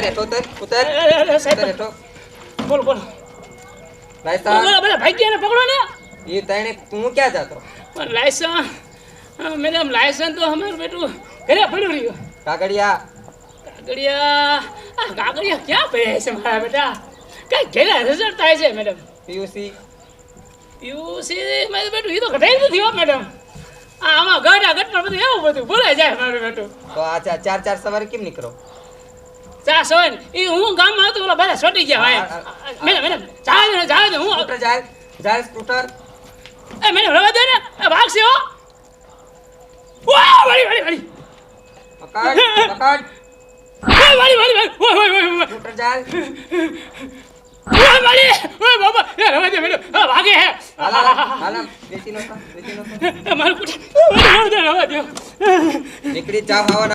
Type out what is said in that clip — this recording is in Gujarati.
હેઠો ઉતર સાહેબ હેઠો બોલો બોલો લાયસન્સ બોલો બધા ભાગ્યાને પકડો ને એ તને તું ક્યાં જાતો લાયસન્સ મેડમ લાયસન્સ તો અમારું બેટું ઘરે પડ્યું રહ્યું કાગડિયા કાગડિયા ક્યાં પડ્યા છે મારા બેટા કઈ ઘરે રિઝલ્ટ થાય છે મેડમ પીયુસી મારું બેટું એ તો ઘટાઈ નથી હો મેડમ આમાં ગટ પર બધું એવું બધું બોલાઈ જાય મારું બેટું તો આ ચાર સવારે કેમ નીકળો ચા સવાય એ હું ગામમાં હતો ઓલા બધા છોટી ગયા ભાઈ મેડમ જાવ દે હું સ્કૂટર જાય સ્કૂટર એ મેડમ રવા દે ને એ ભાગશે હો વાહ વાળી પકડ વાળી સ્કૂટર જાય ઓય બાબા એ રવા દે મેડમ ભાગે હે હાલા બેસી નો મારું રવા દે નીકળી જાવ આવા